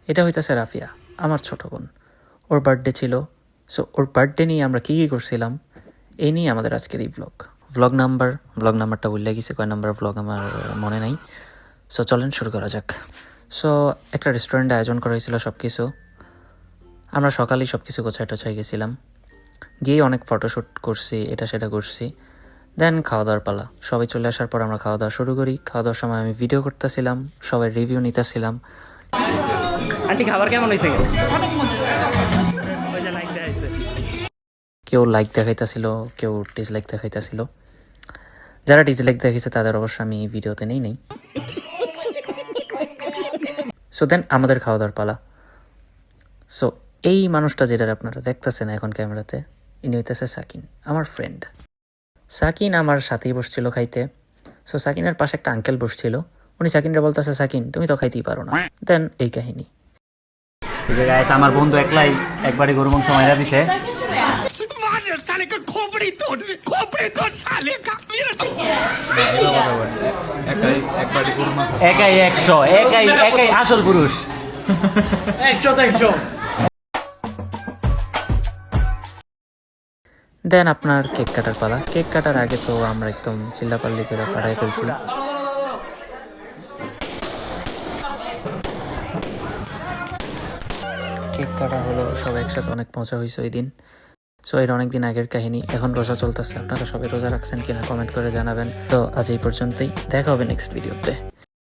এটা হইতেছে রাফিয়া, আমার ছোট বোন। ওর বার্থডে ছিল, সো ওর বার্থডে নিয়ে আমরা কী কী করছিলাম এই নিয়ে আমাদের আজকের এই ব্লগ নাম্বারটা উল্লেখ গেছে, কয় নাম্বার ব্লগ আমার মনে নাই। সো চলেন শুরু করা যাক। সো একটা রেস্টুরেন্টে আয়োজন করা হয়েছিল সব কিছু। আমরা সকালেই সব কিছু গোছায় টোছায় গেছিলাম, গিয়ে অনেক ফটোশ্যুট করছি, এটা সেটা করছি। দেন খাওয়া দাওয়ার পালা। সবাই চলে আসার পর আমরা খাওয়া দাওয়া শুরু করি। খাওয়া দাওয়ার সময় আমি ভিডিও করতেছিলাম, সবাই রিভিউ নিতেছিলাম। আন্টি খাবার কেমন হয়েছে? কেউ লাইক দেখাইতেছিল, কেউ ডিসলাইক দেখাইতেছিল। যারা ডিসলাইক দেখাইছে তাদের অবশ্য আমি ভিডিওতে নেই। সো দেন আমাদের খাওয়া দাওয়ার পালা। সো এই মানুষটা যেটা আপনারা দেখতেছেন এখন ক্যামেরাতে, ইনি হইতেছে সাকিন, আমার ফ্রেন্ড। সাকিন আমার সাথেই বসছিল খাইতে। সো সাকিনের পাশে একটা আঙ্কেল বসছিল, উনি সাকিনরা বলতেছে, সাকিন তুমি তো খাইতেই পারো না। দেন এই কাহিনী। আমার বন্ধু একলাই একবারই গরু মাংস মাইরা দিছে। একাই 100, একাই আসল পুরুষ। 100 দেন আপনার কেক কাটার পালা। কেক কাটার আগে তো আমরা একদম চিল্লাপাল্লি করে ফাটাই ফেলছি। কেক কাটা হলো, সব একসাথে অনেক মজা হয়েছে ওই দিন। সো এর অনেকদিন আগের কাহিনী। এখন রোজা চলতেছে, আপনারা সবাই রোজা রাখছেন কিনা কমেন্ট করে জানাবেন। তো আজ এই পর্যন্তই, দেখা হবে নেক্সট ভিডিওতে।